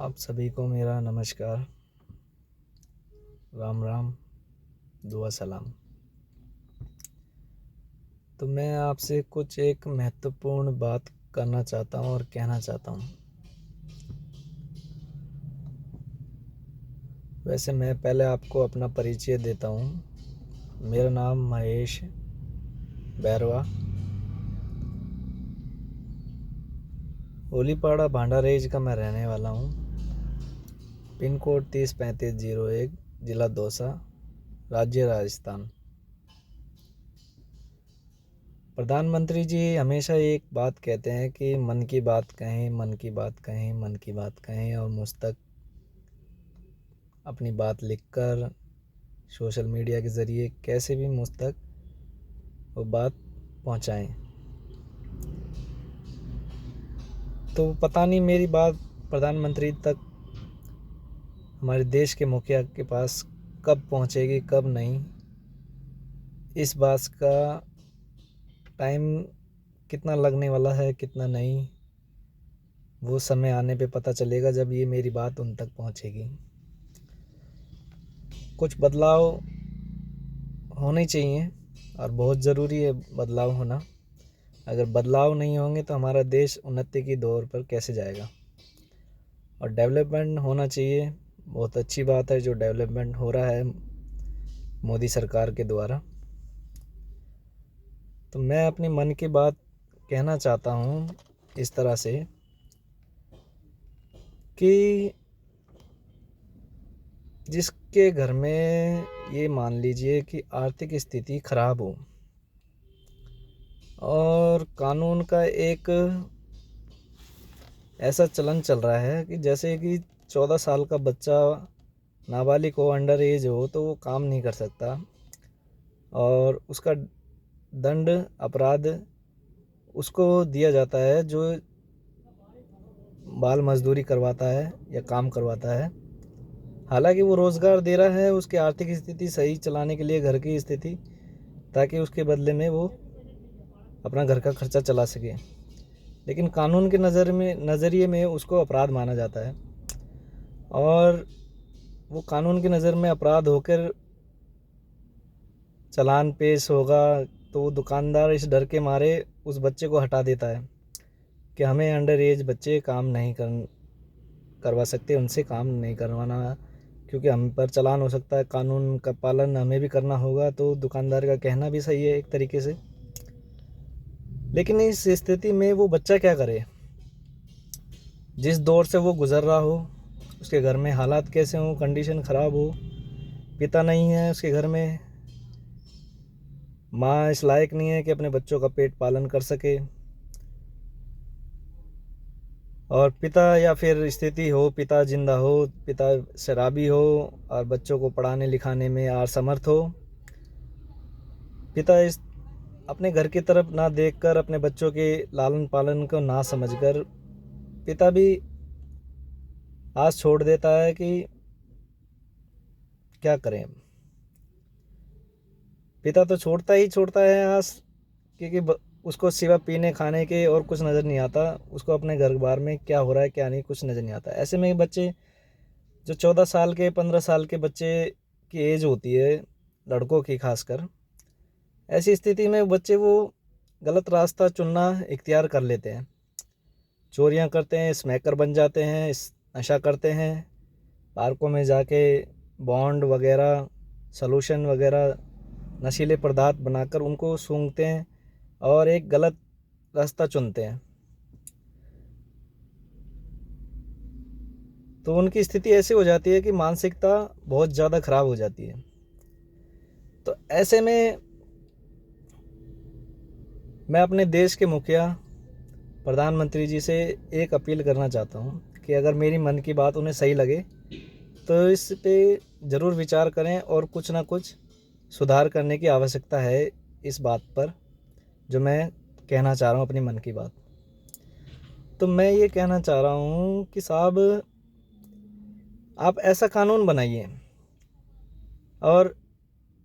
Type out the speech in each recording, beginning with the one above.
आप सभी को मेरा नमस्कार, राम राम, दुआ सलाम। तो मैं आपसे कुछ एक महत्वपूर्ण बात करना चाहता हूँ और कहना चाहता हूँ। वैसे मैं पहले आपको अपना परिचय देता हूँ। मेरा नाम महेश बैरवा, ओलीपाड़ा भांडारेज का मैं रहने वाला हूँ। पिन कोड 303501, जिला दौसा, राज्य राजस्थान। प्रधानमंत्री जी हमेशा एक बात कहते हैं कि मन की बात कहें, मन की बात कहें, मन की बात कहें, और मुझ तक अपनी बात लिखकर सोशल मीडिया के ज़रिए कैसे भी मुझ तक वो बात पहुंचाएं। तो पता नहीं मेरी बात प्रधानमंत्री तक, हमारे देश के मुखिया के पास कब पहुंचेगी कब नहीं, इस बात का टाइम कितना लगने वाला है कितना नहीं, वो समय आने पे पता चलेगा जब ये मेरी बात उन तक पहुंचेगी। कुछ बदलाव होने चाहिए और बहुत ज़रूरी है बदलाव होना। अगर बदलाव नहीं होंगे तो हमारा देश उन्नति की दौर पर कैसे जाएगा। और डेवलपमेंट होना चाहिए। बहुत अच्छी बात है जो डेवलपमेंट हो रहा है मोदी सरकार के द्वारा। तो मैं अपनी मन की बात कहना चाहता हूँ इस तरह से कि जिसके घर में ये मान लीजिए कि आर्थिक स्थिति खराब हो और कानून का एक ऐसा चलन चल रहा है कि जैसे कि 14 साल का बच्चा नाबालिग हो, अंडर एज हो, तो वो काम नहीं कर सकता और उसका दंड अपराध उसको दिया जाता है जो बाल मजदूरी करवाता है या काम करवाता है। हालांकि वो रोज़गार दे रहा है उसकी आर्थिक स्थिति सही चलाने के लिए, घर की स्थिति, ताकि उसके बदले में वो अपना घर का खर्चा चला सके। लेकिन कानून के नज़रिए में उसको अपराध माना जाता है और वो कानून की नज़र में अपराध होकर चालान पेश होगा तो वो दुकानदार इस डर के मारे उस बच्चे को हटा देता है कि हमें अंडर एज बच्चे काम नहीं करवा सकते, उनसे काम नहीं करवाना, क्योंकि हम पर चालान हो सकता है, कानून का पालन हमें भी करना होगा। तो दुकानदार का कहना भी सही है एक तरीके से। लेकिन इस स्थिति में वो बच्चा क्या करे, जिस दौर से वो गुज़र रहा हो, उसके घर में हालात कैसे हों, कंडीशन ख़राब हो, पिता नहीं है उसके घर में, माँ इस लायक नहीं है कि अपने बच्चों का पेट पालन कर सके, और पिता या फिर स्थिति हो, पिता जिंदा हो, पिता शराबी हो और बच्चों को पढ़ाने लिखाने में असमर्थ हो, पिता इस अपने घर की तरफ ना देखकर, अपने बच्चों के लालन पालन को ना समझकर पिता भी आस छोड़ देता है कि क्या करें। पिता तो छोड़ता है आस, क्योंकि उसको सिवा पीने खाने के और कुछ नज़र नहीं आता, उसको अपने घर बार में क्या हो रहा है क्या नहीं कुछ नज़र नहीं आता। ऐसे में बच्चे जो 14 साल के 15 साल के बच्चे की एज होती है, लड़कों की खासकर, ऐसी स्थिति में बच्चे वो गलत रास्ता चुनना इख्तियार कर लेते हैं, चोरियां करते हैं, स्मैकर बन जाते हैं, नशा करते हैं, पार्कों में जाके बॉन्ड वगैरह, सॉल्यूशन वगैरह, नशीले पदार्थ बनाकर उनको सूंघते हैं और एक गलत रास्ता चुनते हैं। तो उनकी स्थिति ऐसी हो जाती है कि मानसिकता बहुत ज़्यादा ख़राब हो जाती है। तो ऐसे में मैं अपने देश के मुखिया प्रधानमंत्री जी से एक अपील करना चाहता हूँ कि अगर मेरी मन की बात उन्हें सही लगे तो इस पे ज़रूर विचार करें और कुछ ना कुछ सुधार करने की आवश्यकता है इस बात पर जो मैं कहना चाह रहा हूँ, अपनी मन की बात। तो मैं ये कहना चाह रहा हूँ कि साहब, आप ऐसा कानून बनाइए, और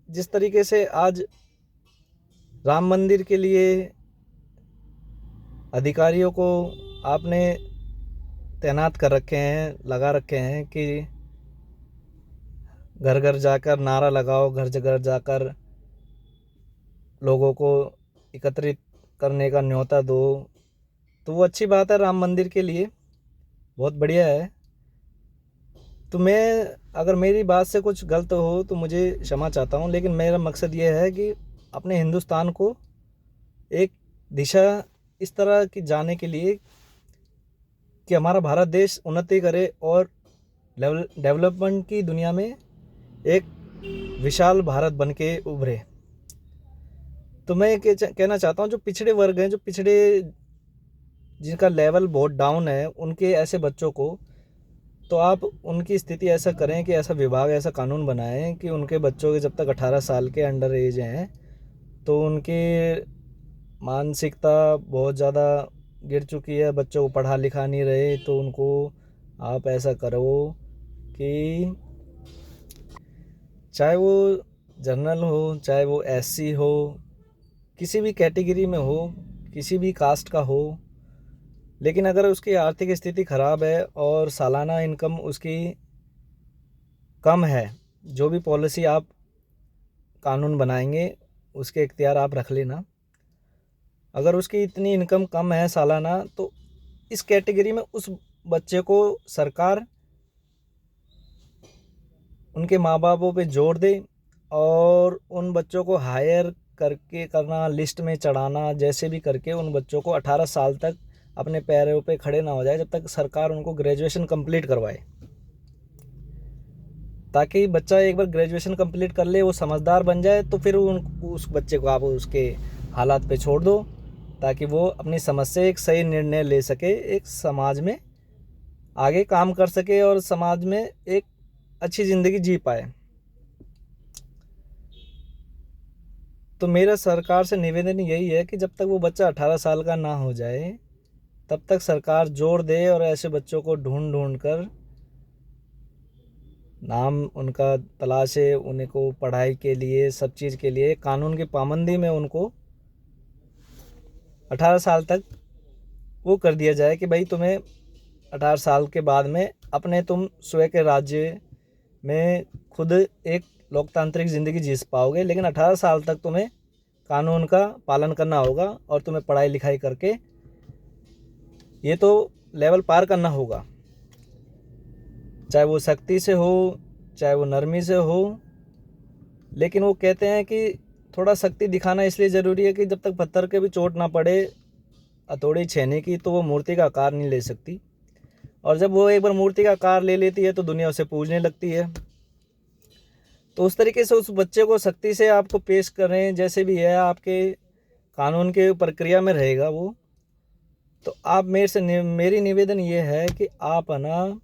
जिस तरीके से आज राम मंदिर के लिए अधिकारियों को आपने तैनात कर रखे हैं, लगा रखे हैं कि घर घर जाकर नारा लगाओ, घर घर जाकर लोगों को एकत्रित करने का न्योता दो। तो वो अच्छी बात है राम मंदिर के लिए, बहुत बढ़िया है। तो मैं, अगर मेरी बात से कुछ गलत हो तो मुझे क्षमा चाहता हूँ, लेकिन मेरा मकसद ये है कि अपने हिंदुस्तान को एक दिशा इस तरह की जाने के लिए कि हमारा भारत देश उन्नति करे और डेवलपमेंट की दुनिया में एक विशाल भारत बन के उभरे। तो मैं कहना चाहता हूँ, जो पिछड़े वर्ग हैं, जो पिछड़े, जिनका लेवल बहुत डाउन है, उनके ऐसे बच्चों को, तो आप उनकी स्थिति ऐसा करें कि ऐसा विभाग, ऐसा कानून बनाएं कि उनके बच्चों के जब तक 18 साल के अंडर एज हैं तो उनकी मानसिकता बहुत ज़्यादा गिर चुकी है, बच्चों को पढ़ा लिखा नहीं रहे, तो उनको आप ऐसा करो कि चाहे वो जनरल हो, चाहे वो एससी हो, किसी भी कैटेगरी में हो, किसी भी कास्ट का हो, लेकिन अगर उसकी आर्थिक स्थिति ख़राब है और सालाना इनकम उसकी कम है, जो भी पॉलिसी आप कानून बनाएंगे उसके इख्तियार आप रख लेना। अगर उसकी इतनी इनकम कम है सालाना, तो इस कैटेगरी में उस बच्चे को सरकार उनके माँ बापों पे जोर दे और उन बच्चों को हायर करके करना, लिस्ट में चढ़ाना, जैसे भी करके उन बच्चों को 18 साल तक अपने पैरों पे खड़े ना हो जाए, जब तक सरकार उनको ग्रेजुएशन कंप्लीट करवाए। ताकि बच्चा एक बार ग्रेजुएशन कंप्लीट कर ले, वो समझदार बन जाए, तो फिर उस बच्चे को आप उसके हालात पे छोड़ दो, ताकि वो अपनी समझ से एक सही निर्णय ले सके, एक समाज में आगे काम कर सके और समाज में एक अच्छी ज़िंदगी जी पाए। तो मेरा सरकार से निवेदन यही है कि जब तक वो बच्चा 18 साल का ना हो जाए, तब तक सरकार जोर दे और ऐसे बच्चों को ढूंढ ढूंढ कर नाम उनका तलाशे, उनको पढ़ाई के लिए, सब चीज़ के लिए कानून की पाबंदी में उनको 18 साल तक वो कर दिया जाए कि भाई तुम्हें 18 साल के बाद में अपने तुम स्वयं के राज्य में खुद एक लोकतांत्रिक ज़िंदगी जी पाओगे, लेकिन 18 साल तक तुम्हें कानून का पालन करना होगा और तुम्हें पढ़ाई लिखाई करके ये तो लेवल पार करना होगा, चाहे वो सख्ती से हो, चाहे वो नरमी से हो। लेकिन वो कहते हैं कि थोड़ा सख्ती दिखाना इसलिए ज़रूरी है कि जब तक पत्थर के भी चोट ना पड़े हथौड़ी छेने की, तो वो मूर्ति का आकार नहीं ले सकती, और जब वो एक बार मूर्ति का आकार ले लेती है तो दुनिया उसे पूजने लगती है। तो उस तरीके से उस बच्चे को सख्ती से आपको पेश करें, जैसे भी है आपके कानून के प्रक्रिया में रहेगा वो। तो आप मेरी निवेदन ये है कि आप ना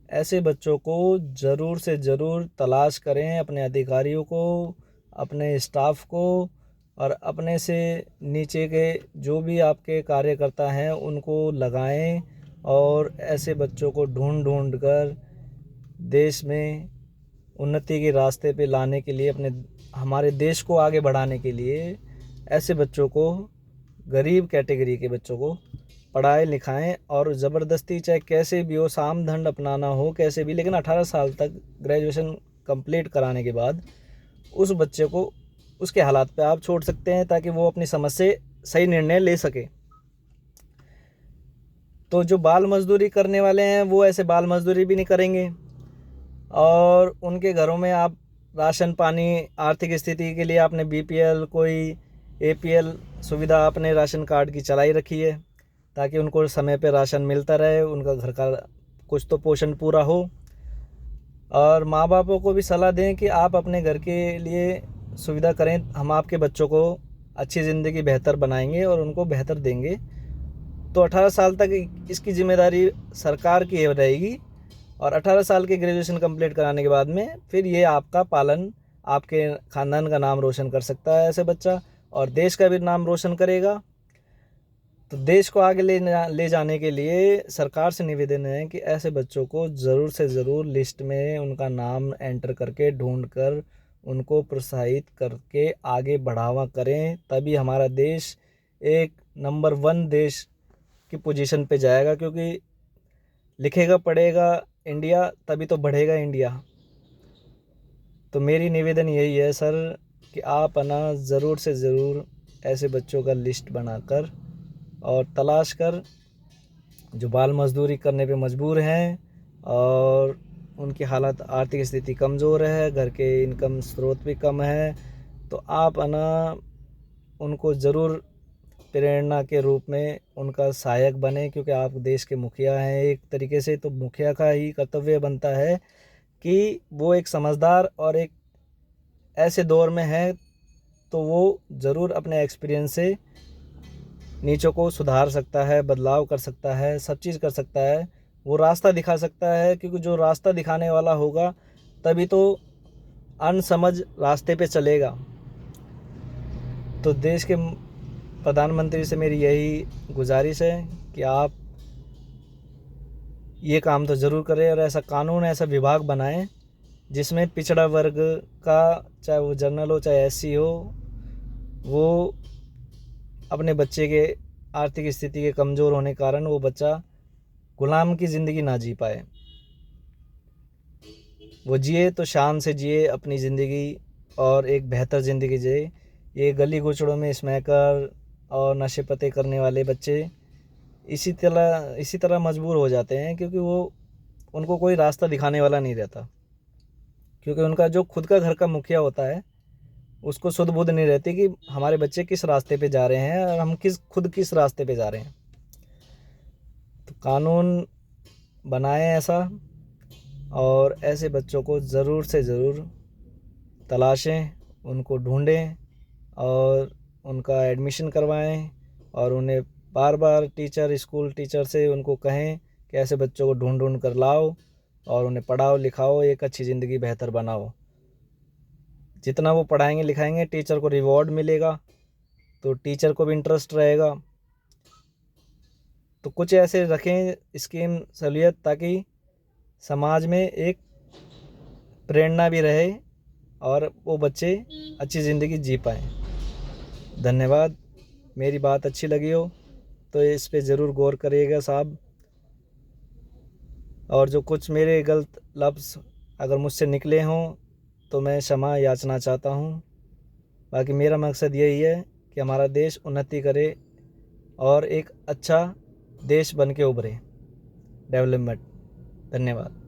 ऐसे बच्चों को ज़रूर से ज़रूर तलाश करें, अपने अधिकारियों को, अपने स्टाफ को और अपने से नीचे के जो भी आपके कार्यकर्ता हैं उनको लगाएं और ऐसे बच्चों को ढूंढ ढूंढ कर देश में उन्नति के रास्ते पे लाने के लिए, अपने हमारे देश को आगे बढ़ाने के लिए ऐसे बच्चों को, गरीब कैटेगरी के बच्चों को पढ़ाएं लिखाएं, और ज़बरदस्ती चाहे कैसे भी हो, साम दंड अपनाना हो कैसे भी, लेकिन 18 साल तक ग्रेजुएशन कंप्लीट कराने के बाद उस बच्चे को उसके हालात पे आप छोड़ सकते हैं, ताकि वो अपनी समझ से सही निर्णय ले सके। तो जो बाल मजदूरी करने वाले हैं वो ऐसे बाल मजदूरी भी नहीं करेंगे, और उनके घरों में आप राशन पानी, आर्थिक स्थिति के लिए आपने बीपीएल कोई एपीएल सुविधा आपने राशन कार्ड की चलाई रखी है, ताकि उनको समय पे राशन मिलता रहे, उनका घर का कुछ तो पोषण पूरा हो। और माँ बापों को भी सलाह दें कि आप अपने घर के लिए सुविधा करें, हम आपके बच्चों को अच्छी ज़िंदगी बेहतर बनाएंगे और उनको बेहतर देंगे। तो 18 साल तक इसकी जिम्मेदारी सरकार की रहेगी, और 18 साल के ग्रेजुएशन कंप्लीट कराने के बाद में फिर ये आपका पालन, आपके ख़ानदान का नाम रोशन कर सकता है ऐसे बच्चा, और देश का भी नाम रोशन करेगा। तो देश को आगे ले जाने के लिए सरकार से निवेदन है कि ऐसे बच्चों को ज़रूर से ज़रूर लिस्ट में उनका नाम एंटर करके ढूंढ कर उनको प्रोत्साहित करके आगे बढ़ावा करें, तभी हमारा देश एक नंबर 1 देश की पोजीशन पे जाएगा। क्योंकि लिखेगा पढ़ेगा इंडिया तभी तो बढ़ेगा इंडिया। तो मेरी निवेदन यही है सर कि आप ना ज़रूर से ज़रूर ऐसे बच्चों का लिस्ट बनाकर और तलाश कर जो बाल मज़दूरी करने पे मजबूर हैं और उनकी हालत आर्थिक स्थिति कमज़ोर है, घर के इनकम स्रोत भी कम है, तो आप ना उनको ज़रूर प्रेरणा के रूप में उनका सहायक बने, क्योंकि आप देश के मुखिया हैं एक तरीके से। तो मुखिया का ही कर्तव्य बनता है कि वो एक समझदार और एक ऐसे दौर में है तो वो ज़रूर अपने एक्सपीरियंस से नीचों को सुधार सकता है, बदलाव कर सकता है, सब चीज़ कर सकता है, वो रास्ता दिखा सकता है। क्योंकि जो रास्ता दिखाने वाला होगा तभी तो अनसमझ रास्ते पे चलेगा। तो देश के प्रधानमंत्री से मेरी यही गुजारिश है कि आप ये काम तो ज़रूर करें और ऐसा कानून, ऐसा विभाग बनाएं जिसमें पिछड़ा वर्ग का, चाहे वो जनरल हो चाहे एससी हो, वो अपने बच्चे के आर्थिक स्थिति के कमज़ोर होने के कारण वो बच्चा गुलाम की ज़िंदगी ना जी पाए। वो जिए तो शान से जिए अपनी ज़िंदगी और एक बेहतर ज़िंदगी जिए। ये गली गुचड़ों में स्मैकर और नशे पते करने वाले बच्चे इसी तरह मजबूर हो जाते हैं, क्योंकि वो उनको कोई रास्ता दिखाने वाला नहीं रहता। क्योंकि उनका जो खुद का घर का मुखिया होता है उसको सुध बुध नहीं रहती कि हमारे बच्चे किस रास्ते पे जा रहे हैं और हम खुद किस रास्ते पे जा रहे हैं। तो कानून बनाएं ऐसा और ऐसे बच्चों को ज़रूर से ज़रूर तलाशें, उनको ढूंढें और उनका एडमिशन करवाएं और उन्हें बार बार स्कूल टीचर से उनको कहें कि ऐसे बच्चों को ढूंढ कर लाओ और उन्हें पढ़ाओ लिखाओ, एक अच्छी ज़िंदगी बेहतर बनाओ। जितना वो पढ़ाएंगे लिखाएंगे टीचर को रिवॉर्ड मिलेगा, तो टीचर को भी इंटरेस्ट रहेगा। तो कुछ ऐसे रखें स्कीम सहूलियत ताकि समाज में एक प्रेरणा भी रहे और वो बच्चे अच्छी ज़िंदगी जी पाएँ। धन्यवाद। मेरी बात अच्छी लगी हो तो इस पे ज़रूर गौर करिएगा साहब। और जो कुछ मेरे गलत लफ्ज़ अगर मुझसे निकले हों तो मैं क्षमा याचना चाहता हूँ। बाकी मेरा मकसद यही है कि हमारा देश उन्नति करे और एक अच्छा देश बन के उभरे, डेवलपमेंट। धन्यवाद।